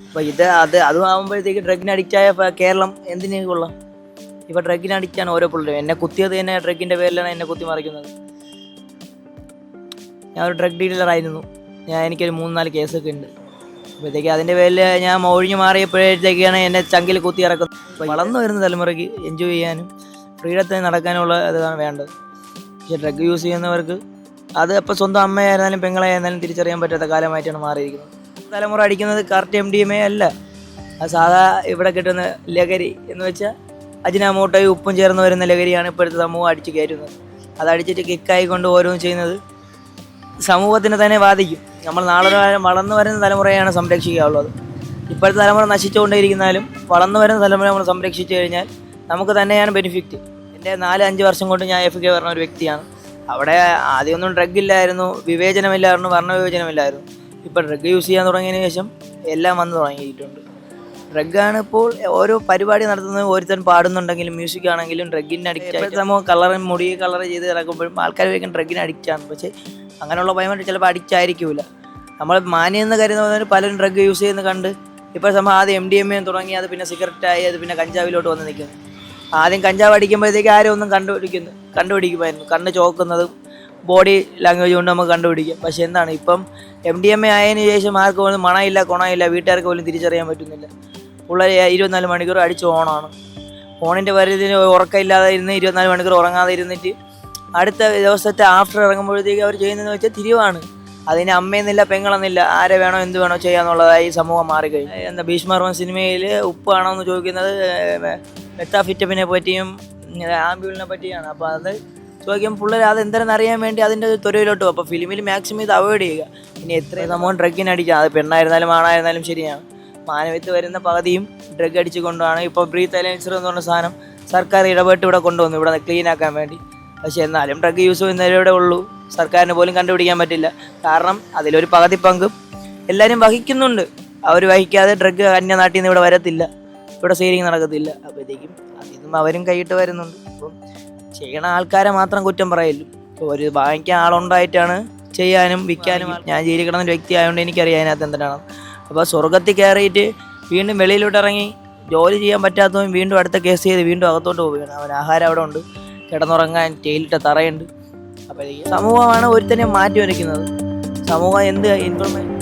അപ്പോൾ അതും ആകുമ്പോഴത്തേക്ക് ഡ്രഗിന് അഡിക്റ്റായ കേരളം എന്തിനു കൊള്ളാം? ഇപ്പോൾ ഡ്രഗിന് അഡിക്റ്റാണ് ഓരോ പിള്ളേരും. എന്നെ കുത്തിയത് തന്നെ ഡ്രഗിൻ്റെ പേരിലാണ് എന്നെ കുത്തി മറിക്കുന്നത്. ഞാൻ ഒരു ഡ്രഗ് ഡീലറായിരുന്നു. എനിക്കൊരു 3-4 കേസൊക്കെ ഉണ്ട്. അപ്പോഴത്തേക്ക് അതിൻ്റെ പേരിൽ ഞാൻ ഒഴിഞ്ഞു മാറിയപ്പോഴത്തേക്കാണ് എന്നെ ചങ്കിൽ കുത്തി ഇറക്കുന്നത്. വളർന്നു വരുന്ന തലമുറയ്ക്ക് എൻജോയ് ചെയ്യാനും ഫ്രീഡത്തിൽ നടക്കാനുള്ള ഇതാണ് വേണ്ടത്. പക്ഷേ ഡ്രഗ് യൂസ് ചെയ്യുന്നവർക്ക് അത് അപ്പോൾ സ്വന്തം അമ്മയായിരുന്നാലും പെങ്ങളായിരുന്നാലും തിരിച്ചറിയാൻ പറ്റാത്ത കാലമായിട്ടാണ് മാറിയിരിക്കുന്നത്. തലമുറ അടിക്കുന്നത് കറക്റ്റ് MDMA അല്ല, അത് സാധാ ഇവിടെ കിട്ടുന്ന ലഹരി എന്ന് വെച്ചാൽ അജിനാമോട്ടോയും ഉപ്പും ചേർന്ന് വരുന്ന ലഹരിയാണ് ഇപ്പോഴത്തെ സമൂഹം അടിച്ച് കയറ്റുന്നത്. അതടിച്ചിട്ട് കിക്കായിക്കൊണ്ട് ഓരോന്നും ചെയ്യുന്നത് സമൂഹത്തിന് തന്നെ ബാധിക്കും. നമ്മൾ നാളെ വളർന്നു വരുന്ന തലമുറയാണ് സംരക്ഷിക്കാനുള്ളത്. ഇപ്പോഴത്തെ തലമുറ നശിച്ചുകൊണ്ടേയിരിക്കുന്നാലും വളർന്നു വരുന്ന തലമുറ നമ്മൾ സംരക്ഷിച്ചു കഴിഞ്ഞാൽ നമുക്ക് തന്നെയാണ് ബെനിഫിറ്റ്. എൻ്റെ 4-5 വർഷം കൊണ്ട് ഞാൻ FK പറഞ്ഞ ഒരു വ്യക്തിയാണ്. അവിടെ ആദ്യമൊന്നും ഡ്രഗ് ഇല്ലായിരുന്നു, വിവേചനമില്ലായിരുന്നു, വർണ്ണവിവേചനമില്ലായിരുന്നു. ഇപ്പോൾ ഡ്രഗ് യൂസ് ചെയ്യാൻ തുടങ്ങിയതിന് ശേഷം എല്ലാം വന്ന് തുടങ്ങിയിട്ടുണ്ട്. ഡ്രഗാണ് ഇപ്പോൾ ഓരോ പരിപാടി നടത്തുന്നത്. ഒരുത്തൻ പാടുന്നുണ്ടെങ്കിലും മ്യൂസിക് ആണെങ്കിലും ഡ്രഗിന് അഡിക്റ്റ് ആയിട്ട് സമൂഹം മുടി കളർ ചെയ്ത് ഇറക്കുമ്പോഴും ആൾക്കാർ വയ്ക്കാൻ ഡ്രഗിന് അഡിക്റ്റാണ്. പക്ഷേ അങ്ങനെയുള്ള ഭയമായിട്ട് ചിലപ്പോൾ അഡിക്റ്റ് ആയിരിക്കില്ല. നമ്മൾ മാന്യെന്ന് കരുതുന്നവർ പലരും ഡ്രഗ് യൂസ് ചെയ്യുന്ന കണ്ട് ഇപ്പോൾ സമയം ആദ്യം MDMA തുടങ്ങി, അത് പിന്നെ സിഗരറ്റായി, അത് പിന്നെ കഞ്ചാവിലോട്ട് വന്ന് നിൽക്കുന്നു. ആദ്യം കഞ്ചാവ് അടിക്കുമ്പോഴത്തേക്ക് ആരും ഒന്നും കണ്ടുപിടിക്കുമായിരുന്നു. കണ്ണ് ചോക്കുന്നതും ബോഡി ലാംഗ്വേജ് കൊണ്ട് നമുക്ക് കണ്ടുപിടിക്കാം. പക്ഷേ എന്താണ് ഇപ്പം MDMA ആയതിനു ശേഷം ആർക്കും പോലും മണമില്ല, കുണമില്ല, വീട്ടുകാർക്ക് പോലും തിരിച്ചറിയാൻ പറ്റുന്നില്ല. പിള്ളേർ 24 മണിക്കൂർ അടിച്ച് ഓണാണ്. ഫോണിൻ്റെ പരിധിന് ഉറക്കമില്ലാതെ ഇരുന്ന് 24 മണിക്കൂർ ഉറങ്ങാതെ ഇരുന്നിട്ട് അടുത്ത ദിവസത്തെ ആഫ്റ്റർ ഇറങ്ങുമ്പോഴത്തേക്ക് അവർ ചെയ്യുന്നതെന്ന് വെച്ചാൽ തിരിവാണ്. അതിന് അമ്മയെന്നില്ല, പെങ്ങളെന്നില്ല, ആരെ വേണോ എന്ത് വേണോ ചെയ്യാന്നുള്ളതായി സമൂഹം മാറിക്കഴിഞ്ഞു. എന്താ ഭീഷ്മർമ്മ സിനിമയിൽ ഉപ്പാണോ എന്ന് ചോദിക്കുന്നത് മെത്താഫിറ്റമിനെ പറ്റിയും ആംബ്യൂളിനെ പറ്റിയാണ്. അപ്പോൾ അത് ചോദിക്കുമ്പോൾ പിള്ളേർ അത് എന്താണെന്ന് അറിയാൻ വേണ്ടി അതിൻ്റെ ത്വരയിലോട്ട് പോകും. അപ്പോൾ ഫിലിമിൽ മാക്സിമം ഇത് അവോയ്ഡ് ചെയ്യുക. ഇനി എത്രയും സമൂഹം ഡ്രഗിന് അടിക്കുക, അത് പെണ്ണായിരുന്നാലും ആണായിരുന്നാലും ശരിയാണ്. മാനവത്ത് വരുന്ന പകുതിയും ഡ്രഗ് അടിച്ച് കൊണ്ടാണ്. ഇപ്പോൾ ബ്രീത്ത് അലയൻസർ എന്ന് പറഞ്ഞ സാധനം സർക്കാർ ഇടപെട്ട് ഇവിടെ കൊണ്ടുവന്നു, ഇവിടെ ക്ലീൻ ആക്കാൻ വേണ്ടി. പക്ഷേ എന്നാലും ഡ്രഗ് യൂസ് ചെയ്യുന്നവരുടെ ഉള്ളൂ, സർക്കാരിന് പോലും കണ്ടുപിടിക്കാൻ പറ്റില്ല. കാരണം അതിലൊരു പകുതി പങ്കും എല്ലാവരും വഹിക്കുന്നുണ്ട്. അവർ വഹിക്കാതെ ഡ്രഗ് അന്യനാട്ടിൽ നിന്ന് ഇവിടെ വരത്തില്ല, ഇവിടെ സെയിലിംഗ് നടക്കത്തില്ല. അപ്പോഴത്തേക്കും അതിന്നും അവരും കൈയിട്ട് വരുന്നുണ്ട്. അപ്പം ചെയ്യണ ആൾക്കാരെ മാത്രം കുറ്റം പറയല്ലോ. ഇപ്പോൾ ഒരു വാങ്ങിക്കാൻ ആളുണ്ടായിട്ടാണ് ചെയ്യാനും വിൽക്കാനും. ഞാൻ ജയിലിൽ കിടന്നൊരു വ്യക്തി ആയതുകൊണ്ട് എനിക്കറിയാം അതിനകത്ത് എന്തിനാണ്. അപ്പോൾ സ്വർഗത്തിൽ കയറിയിട്ട് വീണ്ടും വെളിയിലോട്ട് ഇറങ്ങി ജോലി ചെയ്യാൻ പറ്റാത്തവൻ വീണ്ടും അടുത്ത കേസ് ചെയ്ത് വീണ്ടും അകത്തോട്ട് പോവുകയാണ്. അവൻ ആഹാരം അവിടെ ഉണ്ട്, കിടന്നുറങ്ങാൻ ടേലിട്ട തറയുണ്ട്. അപ്പോൾ ഈ സമൂഹമാണ് ഒരുത്തനെ മാറ്റി വരയ്ക്കുന്നത്. സമൂഹം എന്ത് ഇൻഫർമേഷൻ